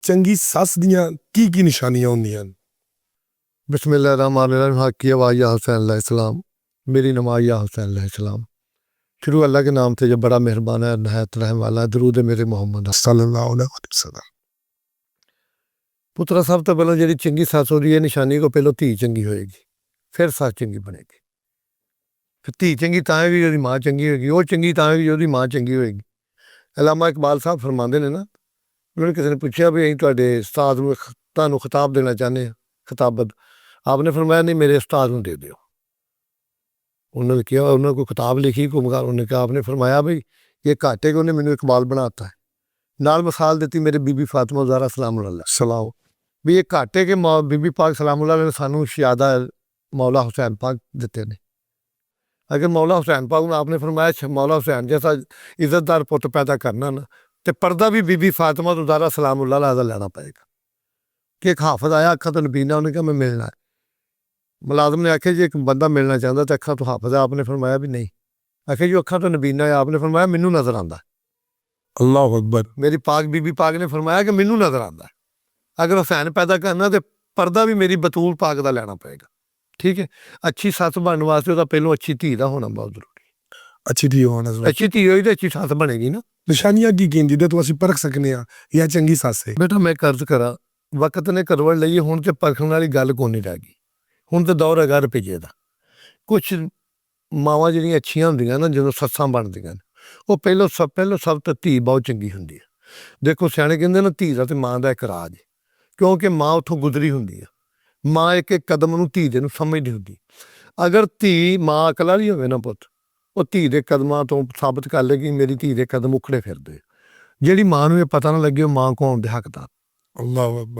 ਚੰਗੀ ਸੱਸ ਦੀਆਂ ਕੀ ਨਿਸ਼ਾਨੀਆਂ ਹੁੰਦੀਆਂ ਹਨ? बिस्मिल्लाहिर्रहमानिर्रहीम। हक की आवाज़ या हुसैन अलैहिस्सलाम। मेरी नमाज या हुसैन अलैहिस्सलाम। शुरू अल्लाह के नाम से जो बड़ा मेहरबान है, नहायत रहम वाला है। दरूद मेरे मोहम्मद सल्लल्लाहु अलैहि वसल्लम। पुत्रा सब तो पहले जी चंगी सस हो रही है निशानी को पहले धी चंगी होएगी, फिर सस चंगी बनेगी। फिर धी चंगी तां होगी जो माँ चंगी होगी, वो चंगी तां होगी जो माँ चंगी होएगी। अल्लामा इकबाल साहब फरमाते ने ना, उन्होंने किसी ने पूछा भी अं तुहाडे उस्ताद नूं तुहानूं खिताब देना चाहते हैं, खिताबत। आपने फरमाया नहीं, मेरे उस्ताद नूं दे दिओ। उन्होंने कहा, उन्होंने कोई किताब लिखी को मगर उन्होंने कहा, आपने फरमाया भाई ये घाटे को उन्हें मैंने इकबाल बनाता है। नाल मिसाल देती मेरे बीबी फातिमा ज़हरा सलाम भी ये घाटे के बीबी पाक सलाम ने सानू शहादा मौला हुसैन पाक देते ने। अगर मौला हुसैन पाक ने आपने फरमाया मौला हुसैन जैसा इज्जतदार पुत पैदा करना ना, तो पर्दा भी बीबी फातिमा ज़हरा सलाम लैना पएगा। कि एक हाफिज आया अखा तो नबीना, उन्हें कहा मैं मिलना है। मुलाजम ने आख्या जी एक बंदा मिलना चाहता तो अखा तो हाफिज है, आपने फरमाया भी नहीं। आख्या जी अखा तो नबीना है, आपने फरमाया मैनू नजर आता। अल्लाह अकबर। मेरी पाक बीबी पाक ने फरमाया कि मैनू नजर आता। अगर हुसैन पैदा करना तो पर्दा भी मेरी बतूल पाक का लैना पएगा। ठीक है, अच्छी सस बनने वास्ते तो पहलों अच्छी धी का होना बहुत जरूरी। अच्छी धी होना जरूरी। अच्छी धी होई तो अच्छी सस बनेगी ना। निशानियां की कहंदी तो असं परख सकने या चंगी सस है? बेटा मैं कर्ज करा, वक्त ने करवट लई, हुण ते परखण वाली गल कोई नहीं रह गई। हुण तो दौर हैगा रुपये का। कुछ मावां जिहड़ियां अच्छियां हुंदियां ना, जदों सस्सां बनदियां वो पहलों सब तो धी बहुत चंगी हुंदी है। देखो सियाणे कहंदे ना धी दा ते मां दा इक राज है, क्योंकि माँ उत्थों गुजरी हुंदी है। माँ एक एक कदम नूं धी दे नूं समझदी हुंदी। अगर धी माँ अकल वाली होवे ना पुत, वो धी दे कदमां तो साबित कर लेगी मेरी धी दे कदम उखड़े फिरदे। जिहड़ी माँ नूं ये पता ना लगे वो माँ को होण दे हकदार। अल्लाह अकबर।